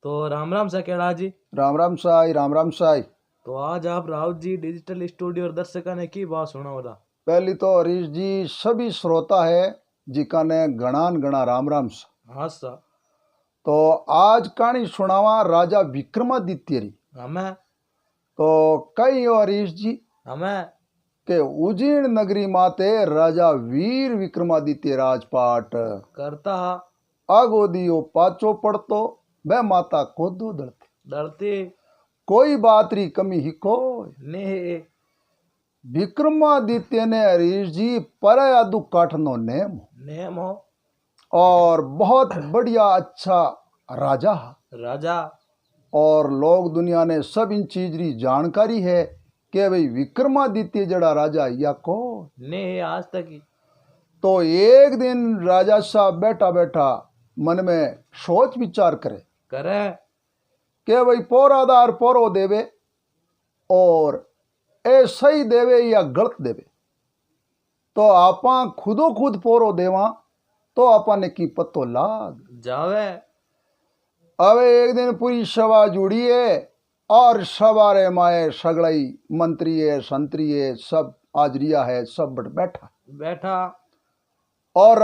तो राम राम सकेड़ा जी। राम राम साई, राम राम साई। तो आज आप राउत जी डिजिटल स्टूडियो और दर्शकों ने की बात सुना होगा। पहली तो हरीश जी सभी श्रोता है जिका ने गणान गणा राम राम सा। हाँ सा। तो आज कहानी सुनावा राजा विक्रमादित्य री। हमें तो कई हो हरीश जी हमें के उज्जैन नगरी माते राजा वीर विक्रमादित्य राजपाट करता आगो दियो पाचो पड़तो वह माता को दो दड़ते डरते कोई बात री कमी ही को ने विक्रमादित्य ने हरीश जी पर यादु काठनो नेम नेम हो और बहुत बढ़िया अच्छा राजा राजा और लोग दुनिया ने सब इन चीज री जानकारी है कि भाई विक्रमादित्य जड़ा राजा या को ने आज तक ही तो एक दिन राजा साहब बैठा बैठा मन में सोच विचार करे कि भाई पोरादार पोरो देवे और ए सही देवे या गलत देवे तो आपा खुदो खुद पोरो देवा तो आपा ने की पत्तो लाग जावे। अब एक दिन पूरी सभा जुड़ी है और सभा रे माए सगड़ई मंत्री है संतरी है सब आजरिया है सब बट बैठा बैठा और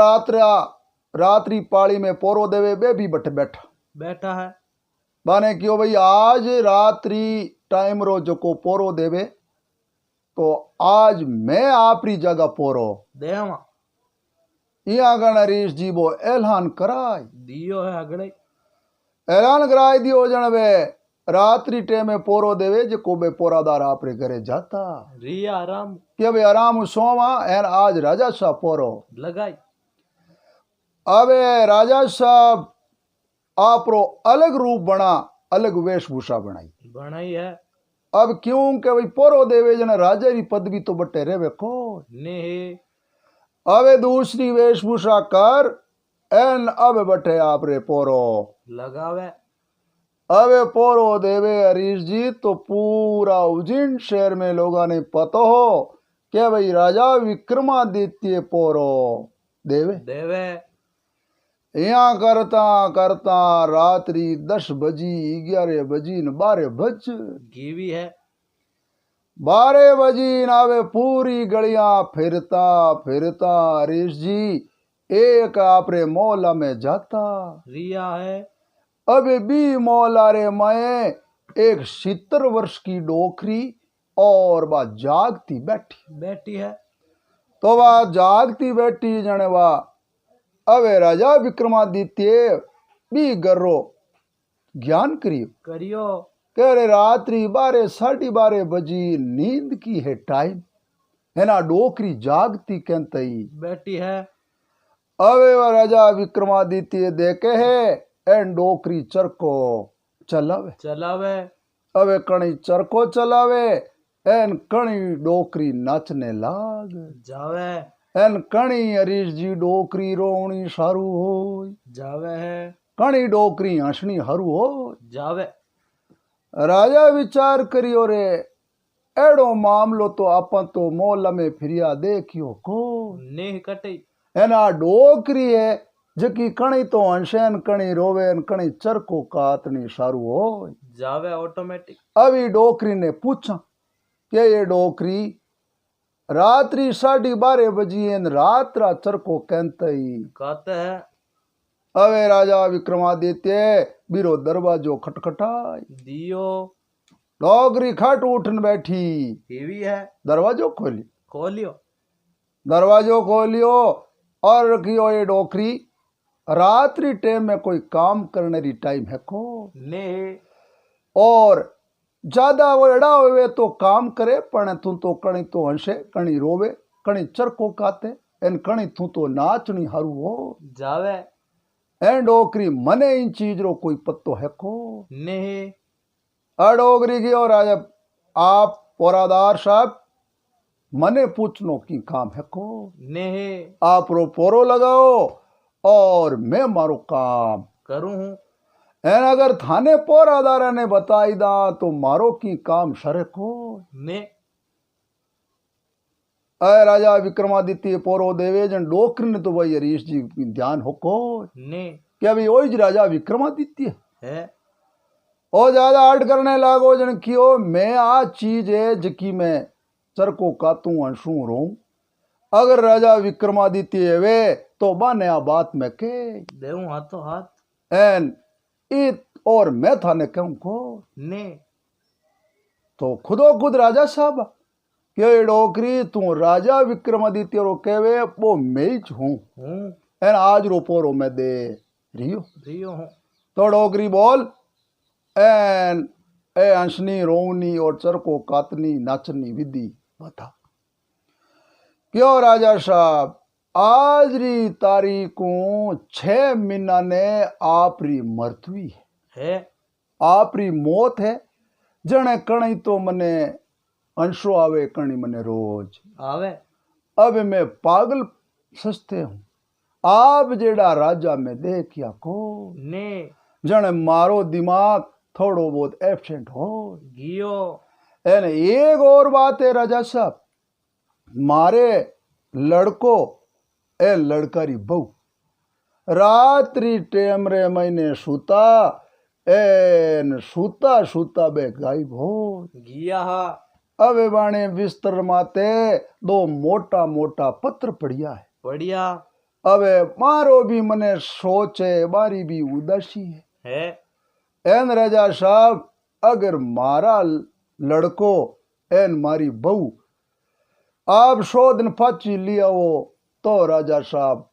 रात्रि पाली में पोरो देवे बे भी बट बैठा बैठा है बाने क्यों भाई आज रात्रि टाइम रो जो को पोरो देवे तो आज मैं आपरी जगह पोरो देवा यहाँ गण हरीश जी वो ऐलान कराय दियो है अगड़े ऐलान कराय दियो जनवे रात्रि टे में पोरो देवे जो को बे पोरादार आपरे घरे जाता रिया आराम के भाई आराम सोवा एन आज राजा साहब पोरो लगाई। अबे राजा साहब आपरो अलग रूप बना अलग वेशभूषा बनाई है अब क्यों के भाई पोरो देवे जन राजा री पदवी तो बटे रेवे को ने अबे दूसरी वेशभूषा कर एन अब बटे आपरे पोरो लगावे अबे पोरो देवे हरीश जी तो पूरा उज्जैन शहर में लोगों ने पता हो कि भाई राजा विक्रमादित्य पोरो देवे देवे यहाँ करता करता रात्रि 10 बजी 11 बजी न 12 बज गीवी है 12 बजी नावे पूरी गलियां फिरता फिरता हरीश जी एक आपरे मोहल्ला में जाता रिया है अबे भी मोहल्ला रे मैं एक 70 वर्ष की डोकरी और बा जागती बैठी है तो वह जागती बैठी जने वा अबे राजा विक्रमादित्य भी गरो ज्ञान करियो कह रे रात्रि 12 साढ़े 12 बजी नींद की है टाइम है ना डोकरी जागती कहते ही बैठी है अबे वह राजा विक्रमादित्य देखे है एन डोकरी चरको चलावे अबे कणी चरको चलावे एन कणी डोकरी नाचने लाग जावे एन कणी हरीश जी डोकरी रोवणी सारू हो जावे है कणी डोकरी हंसनी हरू हो जावे। राजा विचार करियो रे एड़ो मामलो तो आपन तो मोहल्ला में फिरिया देखियो को ने कटे एना डोकरी है जकी कणी तो हंसेन कणी रोवेन कणी चरको कातनी सारू हो जावे ऑटोमेटिक। अभी डोकरी ने पूछा कि ये डोकरी रात्रि 12:30 बजी रात्रा चरको कहते है अवे राजा विक्रमादित्य बीरो दरवाजो खटखटाई दियो डोकरी खट उठन बैठी टीवी है दरवाजो खोलियो दरवाजो खोलियो और रखियो ये डोकरी रात्रि टाइम में कोई काम करने री टाइम है को ने और ज्यादा वो एड़ा हुए तो काम करे पण तू तो कणी तो हंसे कणी रोवे कणी चरको काते एन कणी तू तो नाचनी हरू हो जावे एन डोकरी मने इन चीज रो कोई पत्तो है को ने डोकरी की और राजा आप पोरादार साहब मने पूछनो की काम है को ने आप रो पोरो लगाओ और मैं मारो काम करूं हूं एन अगर थाने पोरादारा ने बताई दा तो मारो की काम सरे को ने अय राजा विक्रमादित्य पोरो देवे जन डोकरी ने तो भाई हरीश जी ध्यान हो को ने क्या भाई वही राजा विक्रमादित्य है ओ ज्यादा हट करने लागो जन कियो मैं आ चीज है जकी मैं चरको कातू अंशू रो अगर राजा विक्रमादित्य वे तो बाने आ बात में के देऊं हाथों हाथ एन इत और मैं थाने कहूं को ने तो खुदो खुद राजा साहब के डोकरी तू राजा विक्रमादित्य रो कहवे वो मैं ही हूं हूं एन आज रो पोरो मैं दे रियो रियो हूं तो डोकरी बोल एन ए अंशनी रोवनी और चरको कातनी नाचनी विधि बता क्यों राजा साहब आज री तारीख को 6 महीना ने आपरी मृत्यु है आपरी मौत है जने कणी तो मने अंशो आवे कणी मने रोज आवे अब मैं पागल सस्ते हूं आप जेड़ा राजा में देखिया को ने जने मारो दिमाग थोड़ो बहुत एब्सेंट हो गियो एन एक और बात है राजा साहब मारे लड़को ए लड़कारी बहू रात्रि टेम रे महीने सूता एन सूता सूता बे गायब हो गिया हा अबे बाणे बिस्तर माते 2 मोटा मोटा पत्र पड़िया है बढ़िया अबे मारो भी मने सोच है मारी भी उदासी है एन राजा साहब अगर मारा लड़को एन मारी बहू आप 100 दिन फांसी लिया वो तो राजा साहब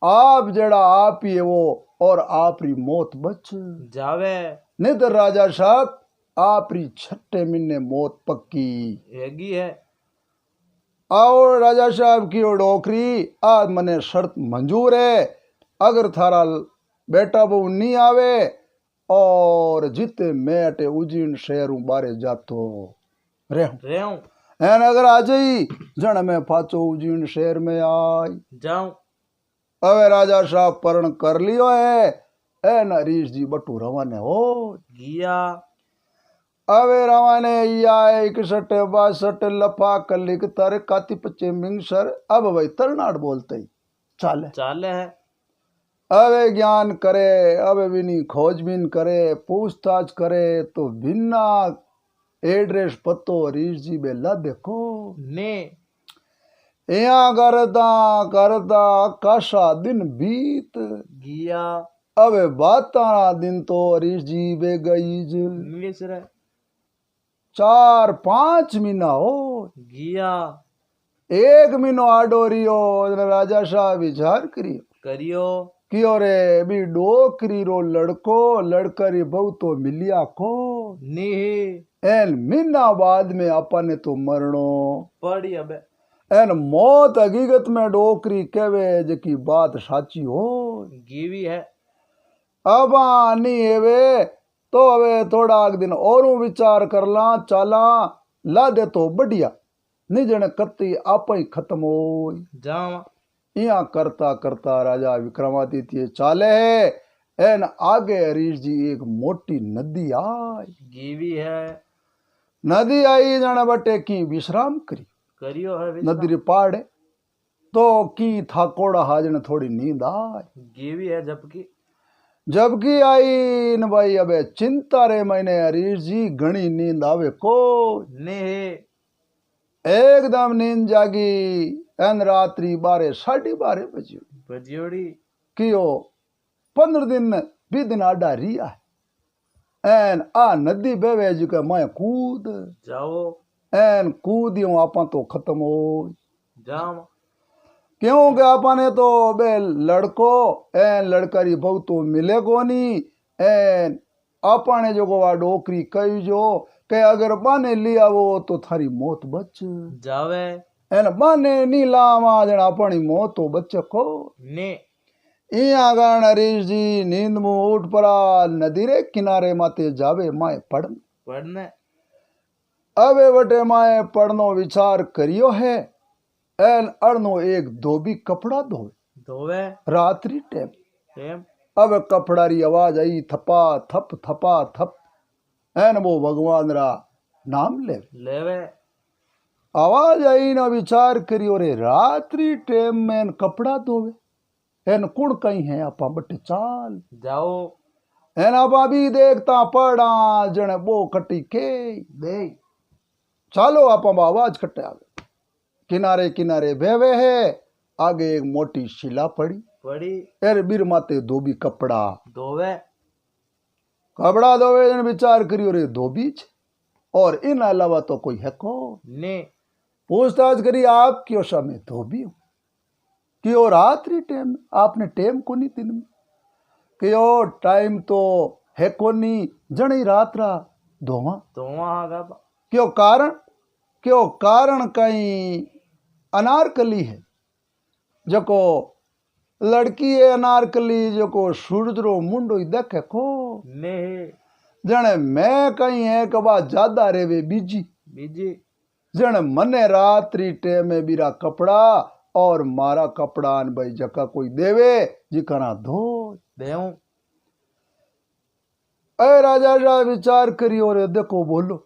आप जड़ा आप ही है वो और आपरी मौत बच जावे नहीं तो राजा साहब आपरी 6 महीने मौत पक्की हैगी है आओ राजा साहब की वो डोकरी आज मने शर्त मंजूर है अगर थारा बेटा बहू नहीं आवे और जिते मैं अटे उजीन शहरों बारे जातो रहूं एन अगर आ जाई जन मैं पाचो उजीन शहर में आई जाऊं अवे राजा साहब परण कर लियो है ए नरीश जी बटू रवाने हो गिया अवे रवाने या 61 62 लफा कलिक तर काती पचे मिंगसर अब भाई तरनाट बोलते ही चाले चाले है अवे ज्ञान करे अवे बिनी खोजबीन करे पूछताछ करे तो बिना एड्रेस पतो रीश जी बेला देखो ने यहाँ करता करता काशा दिन बीत गिया अबे बाता दिन तो रीश जी बे गई मिसरे 4-5 महीना हो गिया 1 महीनो आडोरियो राजा साहब विचार करियो कियो रे भी डोकरी रो लड़को लड़करी बहु तो मिलिया को नहीं एन महीना बाद में अपने तो मरणो पड़ी अबे एन मौत हकीकत में डोकरी कहवे जकी बात साची हो गीवी है अब नहीं हेवे तो हवे थोड़ा एक दिन और विचार करला चाला ला दे तो बढ़िया नहीं जने कत्ती आप ही खत्म हो जावा यहाँ करता करता राजा विक्रमादित्य चाले है एन आगे हरीश जी एक मोटी नदी आई गीवी है नदी आई जने बटे की विश्राम करी करियो है नदी रे पहाड़ तो की थाकोड़ा हाजन थोड़ी नींद आई गीवी है जबकि आई न भाई अबे चिंता रे मैंने हरीश जी घनी नींद आवे को ने एकदम नींद जागी एन रात्रि 12:30 बजियोड़ी कियो 15 दिन 20 दिन आडा रिया एन आ नदी बेवे जी के मैं कूद जाओ एन कूदियो आपा तो खत्म हो जाओ क्योंकि आपने तो बे लड़को एन लड़करी बहु तो मिले को नहीं एन आपने जो को डोकरी कही जो के अगर बाने लिया वो तो थारी मौत बच जावे एन बाने नी लावा जन अपनी मौत तो बच को ने इया कारण हरीश जी नींद मुंह उठ पड़ा नदी रे किनारे माते जावे माए पढ़ने अबे बटे माए पढ़नो विचार करियो है एन अड़नो एक धोबी कपड़ा धोवे रात्रि टेम अब कपड़ा री आवाज आई थपा थप एन वो भगवान रा नाम लेवे आवाज आई ना विचार करियो रे रात्रि टेम में कपड़ा धोवे एन कुण कहीं है आपा बटे चाल जाओ एना भाभी देखता पड़ा जने बो कटी के दे चालो आप आवाज कटे आगे किनारे किनारे बेवे है आगे एक मोटी शिला पड़ी पड़ी एर बीर माते धोबी कपड़ा धोवे कपड़ा धोवे जन विचार करियो रे धोबी छ और इन अलावा तो कोई है को ने पूछताछ करी आप क्यों समय धोबी हूं क्यों रात्रि टाइम आपने टाइम को नहीं दिन में क्यों टाइम तो है को नहीं जनी रात रा धोवा तो वहां का क्यों कारण कहीं अनारकली है जको लड़की है अनारकली जको सूरज रो मुंडो ही देखे को ने जने मैं कहीं है कबा ज्यादा रेवे बीजी बीजी जने मने रात्रि टेम में बीरा कपड़ा और मारा कपड़ा न भाई जका कोई देवे जिकना धो देऊं अरे राजा साहब विचार करियो रे देखो बोलो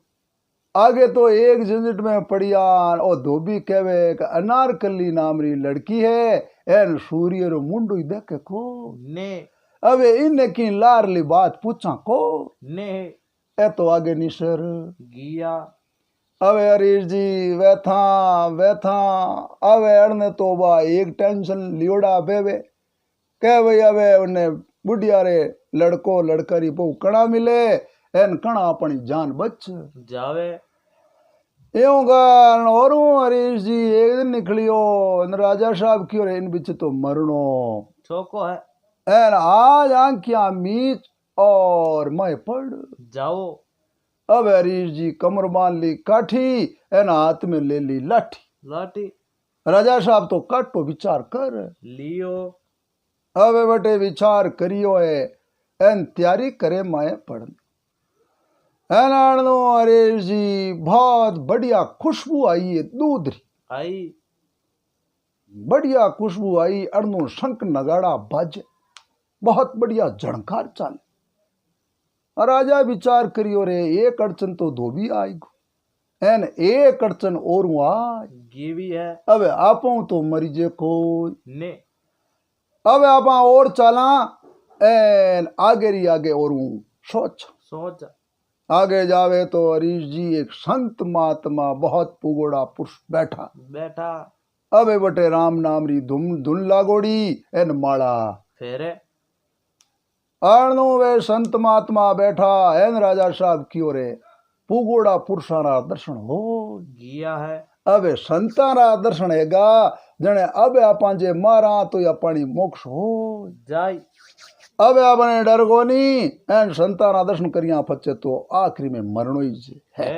आगे तो एक झंझट में पड़िया और धोबी कहवे कि अनारकली नामरी लड़की है एन सूर्य रो मुंडो ही देखे को ने अबे इन्ने की लारली बात पूछा को ने ए तो आगे निशर गिया अबे हरीश जी वैथा अबे अड़ने तो बा एक टेंशन लियोड़ा बेवे कह भाई अबे उन्हें बुढ़िया रे लड़को लड़करी बहु कणा मिले एन कणा अपनी जान बच जावे यूं का और हरीश जी एक दिन निकलियो राजा साहब क्यों रे इन बिच तो मरनो छोको है एन आज आंखियां मीच और मैं पड़ जाओ अब हरीश जी कमर बांध ली काठी एन हाथ में ले ली लाठी लाठी राजा साहब तो काटो विचार कर लियो अबे बटे विचार करियो है एन तैयारी करे माए पड़न एन आनो हरीश जी बहुत बढ़िया खुशबू आई है दूध री आई बढ़िया खुशबू आई अड़नो शंख नगाड़ा बाजे बहुत बढ़िया झणकार चाले राजा विचार करियो रे एक अड़चन तो धोबी आएगो एन एक अड़चन और आज गिवी है अबे आपो तो मरी जे कोई ने अबे आपा और चला एन आगे री आगे और सोच आगे जावे तो हरीश जी एक संत महात्मा बहुत पुगोड़ा पुरुष बैठा बैठा अबे बटे राम नाम री धुन लागोड़ी एन माला फेरे अणु वे संत महात्मा बैठा एन राजा साहब क्यों रे पुगोड़ा पुरुषारा दर्शन हो गिया है अबे संतारा दर्शन हैगा जने अबे आपा जे मारा तो अपनी मोक्ष हो जाई अबे आपने डर को नहीं एन संतारा दर्शन करिया फचे तो आखिरी में मरणो ही जे है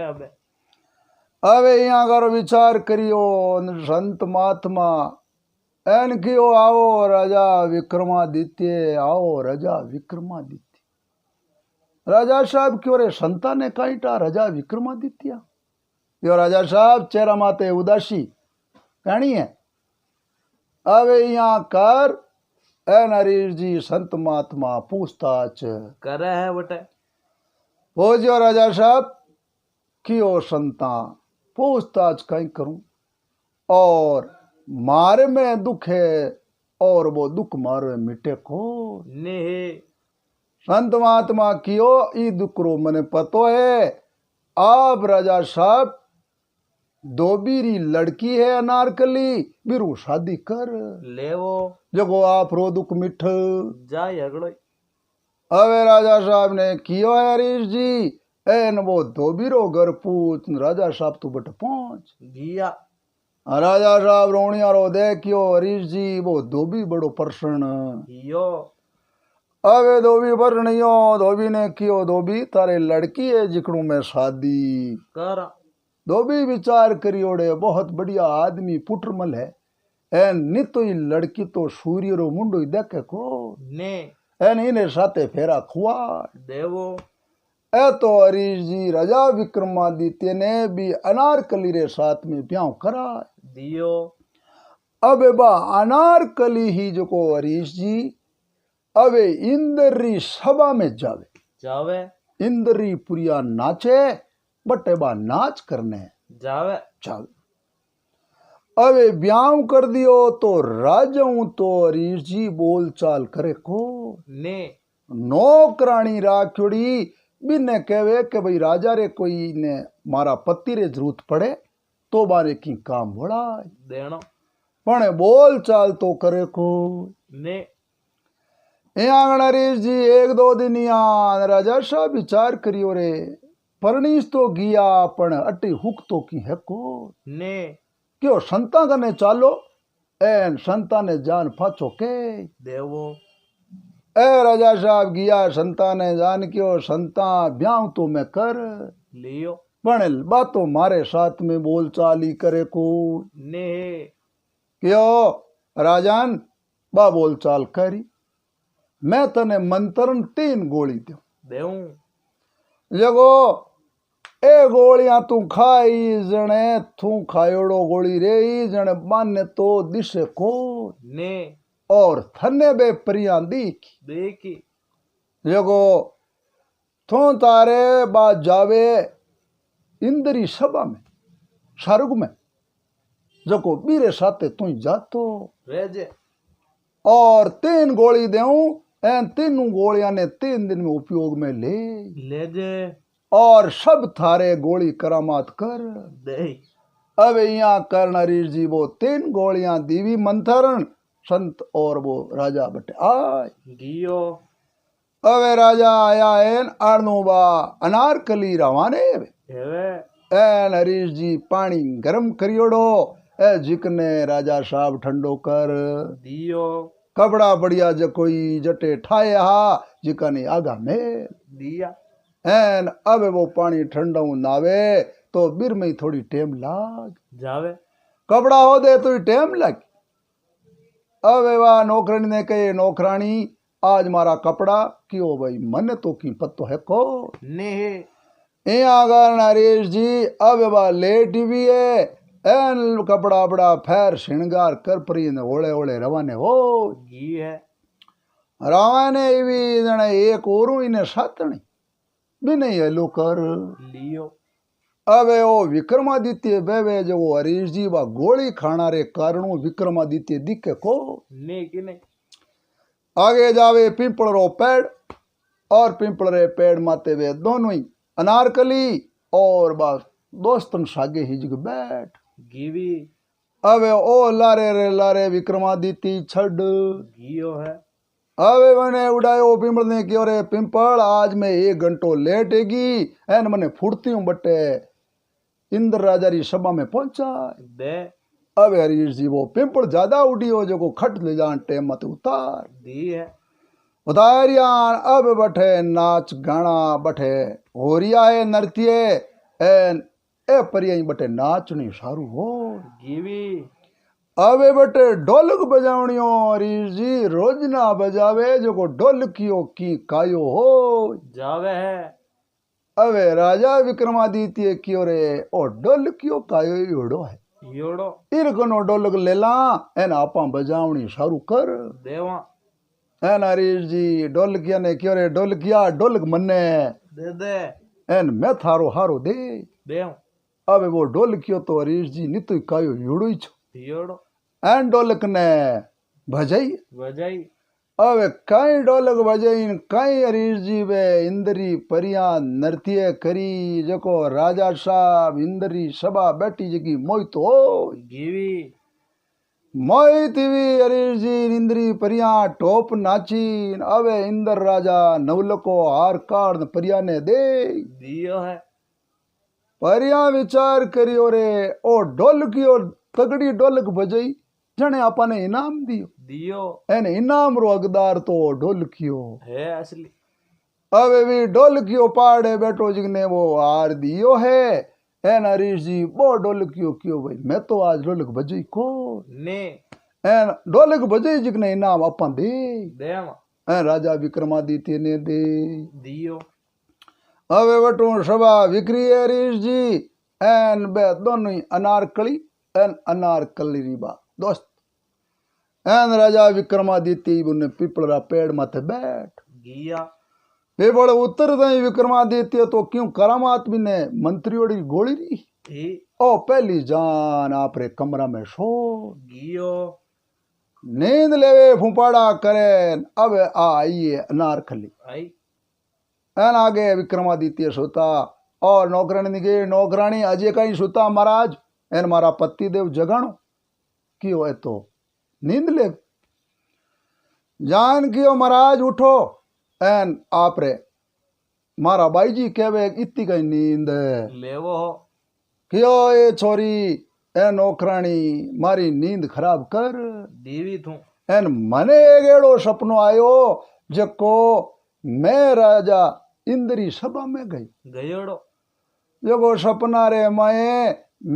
अबे यहाँ करो विचार करियो संत महात्मा एन क्यों आओ राजा विक्रमादित्य आओ राजा विक्रमादित्य राजा साहब क्यों रे संता ने काईटा राजा विक्रमादित्य यो राजा साहब चेहरा माते उदासी कहनी है अबे यहाँ कर एन हरीश जी संत महात्मा पूछताछ करे है बटे पूछो राजा साहब क्यों संता पूछताछ कहीं करूं और मारे में दुख है और वो दुख मारे मिटे को ने संत महात्मा क्यों ई दुख रो मने पतो है आप राजा साहब धोबीरी लड़की है अनारकली बिरू शादी कर ले वो जगो आप रो दुख मिठ जाए अगड़ो अबे राजा साहब ने कियो है हरीश जी एन वो धोबीरो घर पूछ राजा साहब तू बट पहुंच गिया राजा साहब रोनिया रो देखियो हरीश जी वो धोबी बड़ो प्रसन्न यो अबे धोबी बरनियो धोबी ने कियो धोबी तारे लड़की है जिकड़ू में शादी कर धोबी विचार करियोड़े बहुत बढ़िया आदमी पुटरमल है एन नितो ही लड़की तो सूर्य रो मुंडो ही देखे को ने एन इने साथे फेरा खुआ देवो ए तो हरीश जी राजा विक्रमादित्य ने भी अनारकली रे साथ में ब्याह करा दियो अबे बा अनारकली ही जो को हरीश जी अबे इंद्री सभा में जावे इंद्री पुरिया नाचे बटे बा नाच करने जावे चल अबे ब्याह कर दियो तो राजाऊ तो हरीश जी बोल चाल करे को ने नौकरानी राख्योड़ी बिने कहवे के भाई राजा रे कोई ने मारा पति रे जरूरत पड़े तो बारे की काम बड़ा देनो पण बोल चाल तो करे को ने गणेश जी एक दो दिन यहाँ राजा साहब विचार करियो रे परनीस तो गिया पण अटी हुक तो की है को ने क्यों संता कने चालो एन संता ने जान फाचो के देवो ए राजा साहब गिया संता ने जान क्यों संता ब्याह तो मैं कर लियो पण बातों मारे साथ में बोल चाली करे को ने क्यों राजान बा बोल चाल करी मैं तने मंत्रन 3 गोली दूं देऊं जगो ए गोलियां तू खाई जने तू खायोड़ो गोली रे जने माने तो दिशे को ने और थने बे परियां देखी जगो तू तारे बात जावे इंद्री सभा में स्वर्ग में जको बीरे साथे तू जातो रेजे और 3 गोली देऊं एन 3 गोलियां ने 3 दिन में उपयोग में ले जे और सब थारे गोली करामात कर दे अब यहाँ कर्णरीर जी वो 3 गोलियां दीवी मंथरण संत और वो राजा बटे आय गियो अवे राजा आया एन अर्णुबा अनारकली रवाने हेवे एन हरीश जी पानी गरम करियोड़ो ए जिकने राजा साहब ठंडो कर दियो कपड़ा बढ़िया जो कोई जटे ठाए हा जिकने आगा में दिया एन अब वो पानी ठंडा नावे तो बिर में थोड़ी टेम लाग जावे कपड़ा हो दे तो टेम लग अब वाह नौकरानी ने कहे नौकरानी आज मारा कपड़ा क्यों भाई मन तो की पत्तो है को ने यहाँ नरेश जी अब वाह लेट भी है एन कपड़ा बड़ा फैर श्रृंगार कर परी ओले ओले रवाने हो घी है रवाने भी जने एक और इन्हें सातनी भी नहीं है लो कर लियो अबे ओ विक्रमादित्य बेवे जो वो हरीश जी वा गोली खाना रे कारणों विक्रमादित्य दिखे को ने कि नहीं आगे जावे पिंपल रो पेड़ और पिंपल रे पेड़ माते वे दोनों ही अनारकली और बस दोस्तन सागे ही जग बैठ गिवी अबे ओ लारे रे लारे विक्रमादित्य छड़ गियो है अबे मैंने उड़ायो पिंपल ने क्यों रे पिंपल आज मैं 1 घंटो लेटेगी एन मैंने फुर्ती हूँ बटे इंद्र राजा री सभा में पहुंचा दे अबे हरीश जी वो पिंपल ज्यादा उड़ी हो जो को खट ले जान टेम मत उतार दी है उतारियान अब बठे नाच गाना बठे होरिया है नृत्य एन ए परिया बटे नाचनी सारू हो गिवी अबे बटे ढोलक बजावणियो हरीश जी रोज ना बजावे जो को ढोलकियो की कायो हो जावे है अबे राजा विक्रमादित्य क्यों रे ओ ढोलकियो कायो योड़ो है योड़ो इरकनो ढोलक ले ला एन आपा बजावणी सारू कर देवा एन हरीश जी ढोलकिया ने क्यों रे ढोलकिया ढोलक मन्ने दे दे एन मैं थारो हारो दे देव अबे वो ढोलकियो तो हरीश जी नितो कायो योड़ो ही छो योड़ो एन ढोलक ने भजाई बजाई अबे कई ढोलक बजाई कई हरीश जी वे इंद्री परिया नृत्य करी जको राजा साहब इंद्री सभा बैठी जगी मोहित हो गिवी मोहित भी हरीश जी इंद्री परिया टोप नाची अबे इंद्र राजा नवलको हार काड़ परिया ने दे दियो है परिया विचार करियो रे ओ ढोलकियो तगड़ी ढोलक बजाई जने आपने इनाम दियो दियो एन इनाम रो हकदार तो ढोलकियो है असली अबे भी ढोलकियो पाड़े बैठो जिगने वो हार दियो है एन हरीश जी वो ढोलकियो क्यों भाई मैं तो आज ढोलक बजाई को ने एन ढोलक बजाई जिगने इनाम अपन दे देवा एन राजा विक्रमादित्य ने दे दियो अबे बटू सभा विक्री हरीश जी एन बे दोनों ही अनारकली एन अनारकली रिबा दोस्त एन राजा विक्रमादित्य उन्ने पिपलरा पेड़ माथे बैठ गिया पिपल उतर दई विक्रमादित्य तो क्यों करामात भी ने मंत्रियों की गोली री ओ पहली जान आप रे कमरा में सो गियो नींद लेवे फूफाड़ा करे अब आइए अनारकली आई एन आगे विक्रमादित्य सोता और नौकरानी के नौकरानी अजय कहीं सोता महाराज एन मारा पति देव जगाणो क्यों है तो नींद ले जान कियो महाराज उठो एन आप रे मारा बाई जी कहवे इतनी कहीं नींद लेवो हो क्यों ये छोरी ए नौकरानी मारी नींद खराब कर दीवी थू एन मने एक एड़ो सपनो आयो जको मैं राजा इंद्री सभा में गई गयोड़ो जको सपना रे माए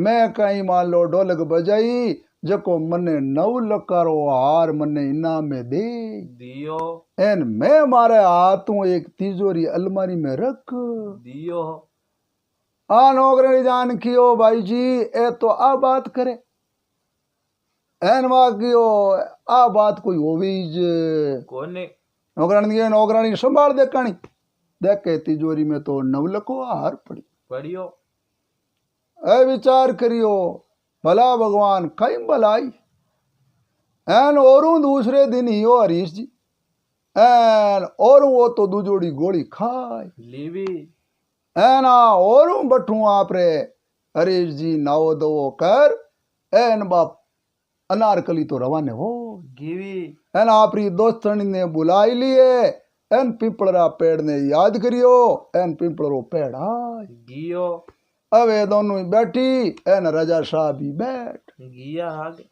मैं कहीं मान लो ढोलक बजाई जको मने 9 लकारो हार मने इनाम में दे दियो एन मैं मारे हाथों एक तिजोरी अलमारी में रख दियो हो आ नौकरानी जान कियो भाई जी ए तो आ बात करे एन वा कियो आ बात कोई होवी ज कोने नौकरानी संभाल दे कहानी देख के तिजोरी में तो 9 लको हार पड़ी पढ़ियो ए विचार करियो भला भगवान कई भलाई एन और दूसरे दिन ही हो हरीश जी एन और वो तो दूजोड़ी गोली खाए लीवी एना और बठू आप रे हरीश जी नाओ दो कर एन बाप अनारकली तो रवाने हो गिवी एन आपरी दोस्तनी ने बुलाई लिए एन पिंपलरा पेड़ ने याद करियो एन पिंपलरो पेड़ आय गियो अब ये दोनों ही बैठी एन राजा शाह भी बैठ गिया आगे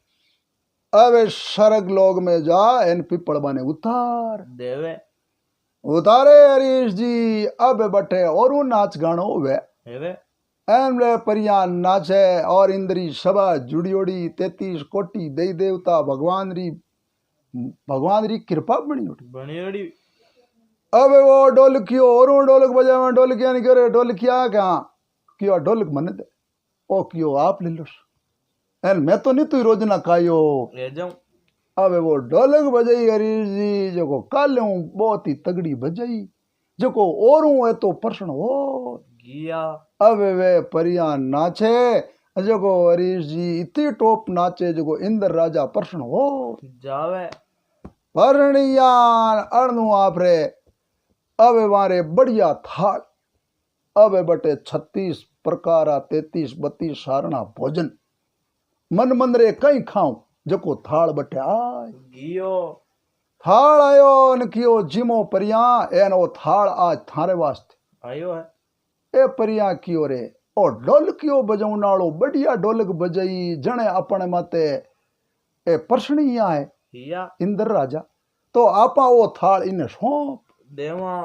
अब ये सरग लोग में जा एन पिपड़ बने उतार देवे उतारे हरीश जी अब बटे और वो नाच गानो वे हेवे एन रे परिया नाचे और इंद्री सभा जुड़ियोड़ी 33 कोटि देवी देवता भगवान री कृपा बनी उठी बनियोड़ी अब वो ढोलकियो और वो ढोलक बजावे ढोलकिया नहीं करे ढोलकिया क्या क्यों ढोलक मन दे ओ क्यों आप ले लो एन मैं तो नहीं तू रोज ना खायो ले जाऊं अब वो ढोलक बजाई हरीश जी जो कल बहुत ही तगड़ी बजाई जो और है तो प्रश्न हो गिया अब वे परिया नाचे जो हरीश जी इतनी टोप नाचे जो इंद्र राजा प्रश्न हो जावे परणियान अणु आप रे अब मारे बढ़िया थाल अब बटे 36 प्रकारा 33 32 सारणा भोजन मन मन रे कई खाऊं जको थाल बटे आय गियो थाल आयो न कियो जिमो परिया एन ओ थाल आज थारे वास्ते आयो है ए परिया कियो रे ओ ढोलकियो बजाउन वालो बढ़िया ढोलक बजाई जने अपने माते ए परसणिया है हिया इंद्र राजा तो आपा ओ थाल इने सौंप देवा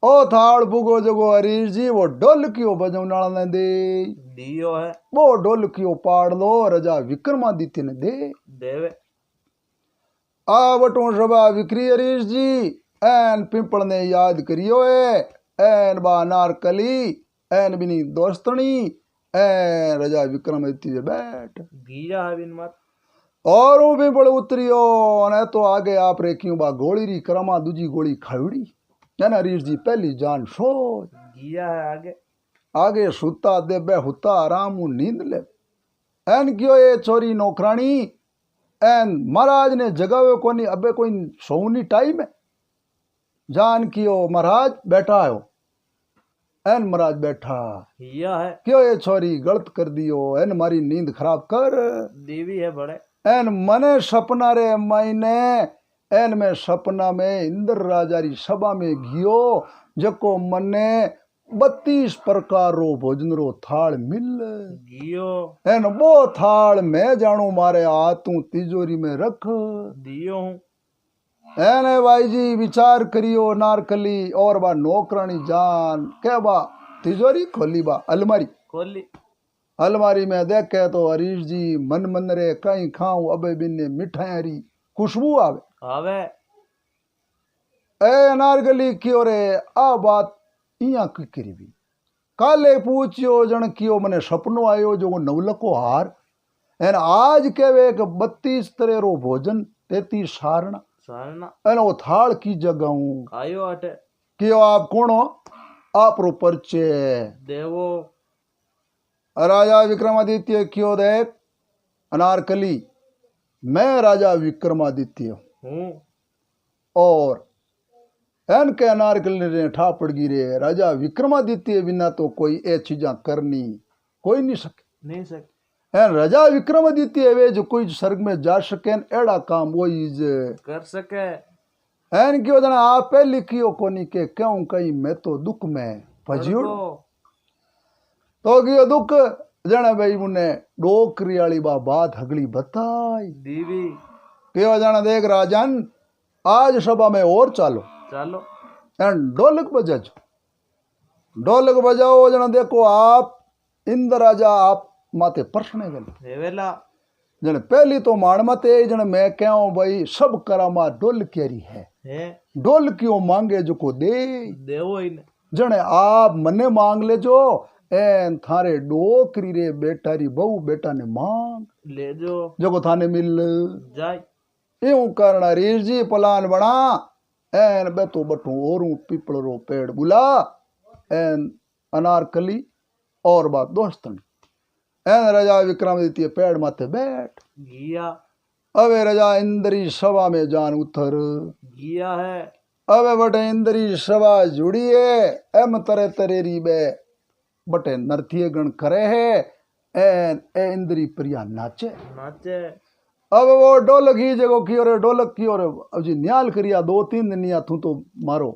ओ थाल बुगो जगो हरीश जी वो ढोलकियो बजाउन वाला ने दे दियो है वो ढोलकियो पाड़ लो राजा विक्रमादित्य ने दे देवे आ बटो सभा विक्री हरीश जी एन पिंपल ने याद करियो है एन बा नारकली एन बिनी दोस्तनी एन राजा विक्रमादित्य बैठ गिया है बिन मत और वो पिंपल उतरियो ने तो आगे आप रे क्यों बा गोली री करमा दूजी गोली खावड़ी ना हरीश जी पहली जान सोच गिया है आगे आगे सुता दे बे हुता आराम नींद ले एन क्यों ये छोरी नौकरानी एन महाराज ने जगावे कोनी अबे कोई सोनी टाइम है जान कियो महाराज बैठा आयो एन महाराज बैठा हिया है क्यों ये छोरी गलत कर दियो एन मारी नींद खराब कर देवी है बड़े एन मने सपना रे मायने एन में सपना में इंद्र राजा री सभा में गियो जको मने 32 प्रकार रो भोजन रो थाल मिल गियो एन वो थाल मैं जानू मारे हाथों तिजोरी में रख दियो हूं एने भाई जी विचार करियो नारकली और बा नौकरानी जान के बा तिजोरी खोली बा अलमारी खोली अलमारी में देखे तो हरीश जी मन मन रे कहीं खाऊं अबे बिन्ने मिठाई खुशबू आवे आवे ए नारकली क्यों रे आ बात इया की करी भी काले पूछियो जन कियो मने सपनो आयो जो 9 लको हार एन आज केवे के 32 तरह रो भोजन 33 सारणा सारना एन वो थाल की जगह हूं आयो अटे कियो आप कौन हो आप रो परिचय देवो राजा विक्रमादित्य क्यों देख अनारकली मैं राजा विक्रमादित्य हूँ। और एन के अनारकली ने ठा पड़ गई रे राजा विक्रमादित्य बिना तो कोई ए चीजा करनी कोई नहीं सके। नहीं सक एन राजा विक्रमादित्य वे जो कोई स्वर्ग में जा सके एड़ा काम वो इज कर सके। एन क्यों जना आप पहली कियो कोनी के क्यों कहीं मैं तो दुख में भजियोड़ तो कियो दुख जने भाई मुने डोकरी वाली बात हगली बताई दीवी क्यों जना देख राजन आज सभा में और चालो चलो एन ढोलक बजाओ ढोलक बजाओ जना देखो आप इंद्र राजा आप माते प्रश्न वेला जने पहली तो मान मते जने मैं कहूं भाई सब करामा ढोल केरी है ढोल क्यों मांगे जो को दे देवो ही ने जने आप मने मांग ले जो एन थारे डोकरी रे बेटा री बहू बेटा ने मांग ले जो को थाने मिल जाय यूं करना रीर जी प्लान बना एन बेतो बटू और पीपल रो पेड़ बुला एन अनारकली और बात दोस्तन एन राजा विक्रमादित्य पेड़ माथे बैठ गया। अबे राजा इंद्री सभा में जान उतर गया है। अबे बटे इंद्री सभा जुड़ी है एम तरे तरेरी बे बटे नृत्य गण करे है एन ए इंद्री प्रिया नाचे नाचे। अब वो ढोलक ही जगो की और ढोलक की और अब जी न्याल करिया 2-3 दिन या तू तो मारो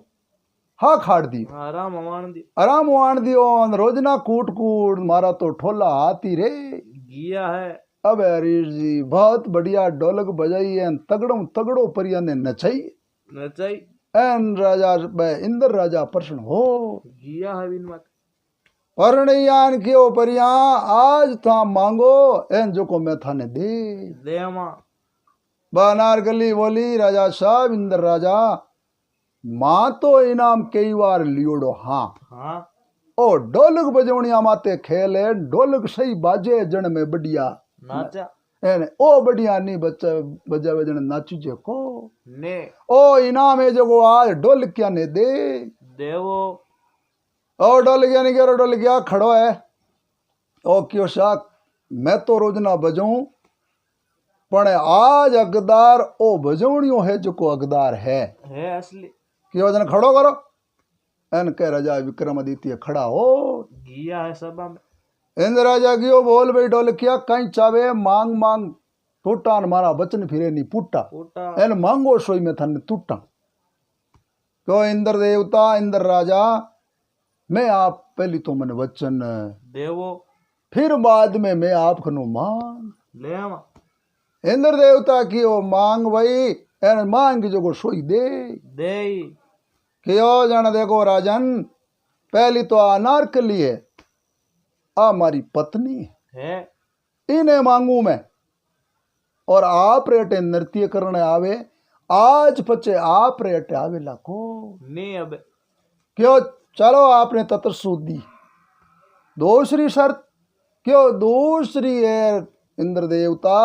हा खाड़ दी आराम वाण दियो रोजना कूट कूट मारा तो ठोला हाथी रे गया है। अब हरीश जी बहुत बढ़िया ढोलक बजाई है तगड़ो परिया ने नचाई एन राजा इंद्र राजा प्रश्न हो गया है बिन मत परणयान क्यों परिया आज था मांगो एन जो को मैं थाने दे बनार गली बोली राजा साहब इंद्र राजा मां तो इनाम कई बार लियोड़ो हाँ ओ ढोलक बजवनिया माते खेल है ढोलक सही बाजे जन में बढ़िया नाचा एन ओ बढ़िया नहीं बच्चा बजावे जन नाचू जे को ने ओ इनाम है जो आज ढोलक क्या ने दे देवो ओ ढोलकिया नहीं करो ढोलकिया खड़ो है ओ क्यों शाक मैं तो रोजना बजाऊं पण आज अगदार ओ बजवणियो है जो को अगदार है असली क्यों जन खड़ो करो एन के राजा विक्रमादित्य खड़ा हो गया है सभा में इंद्र राजा क्यों बोल भाई ढोलकिया कहीं चावे मांग मांग टूटा मारा बचन फिरे नहीं पुट्टा एन मांगो सोई में थन टूटा क्यों इंद्र देवता इंद्र राजा मैं आप पहली तो मन वचन देवो फिर बाद में मैं आपको मांग ले आवा। इंद्र देवता की ओ मांग भाई एन मांग जो को सोई दे क्यों जाना देखो राजन पहली तो अनारकली है हमारी पत्नी है इन्हें मांगू मैं और आप रेटे नृत्य करने आवे आज पचे आप रेटे आवे लाखो नहीं अब क्यों चलो आपने तत्र दी दूसरी शर्त क्यों दूसरी है इंद्र देवता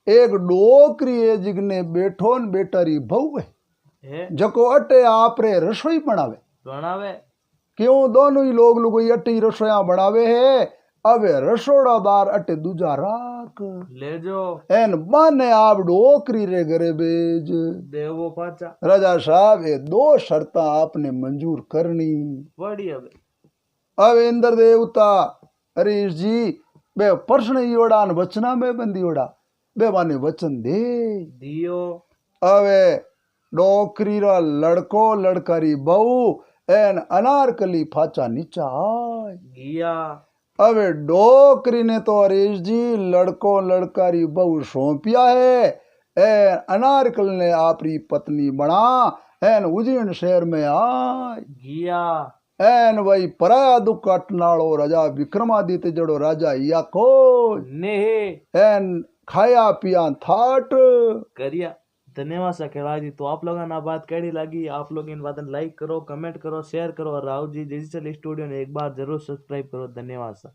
एक डोकरी है जिगने बैठो न बेटारी बहू है जको अटे आप रे रसोई बनावे क्यों दोनों ही लोग लुगोई अटे रसोया बनावे है अब रसोड़ादार अटे दूजा राख ले जो एन माने आप डोकरी रे घरे भेज देवो पाचा राजा साहब ये 2 शर्ता आपने मंजूर करनी बड़ी अब इंद्र देवता हरीश जी बे प्रश्न योड़ा वचना में बंदी योड़ा बे माने वचन दे दियो अवे डोकरी रा लड़को लड़कारी बहू एन अनारकली फाचा नीचा गया अबे डोकरी ने तो हरीश जी लड़को लड़कारी बहू सौंपिया है एन अनारकल ने आपरी पत्नी बना एन उज्जैन शहर में आ गया एन वही पराया दुख काटनाड़ो राजा विक्रमादित्य जड़ो राजा या को ने एन खाया पिया थाट करिया। धन्यवाद सकेला जी। तो आप लोगों ने बात कैसी लगी आप लोग इन बातों लाइक करो कमेंट करो शेयर करो और राहुल जी डिजिटल स्टूडियो ने एक बार जरूर सब्सक्राइब करो। धन्यवाद सर।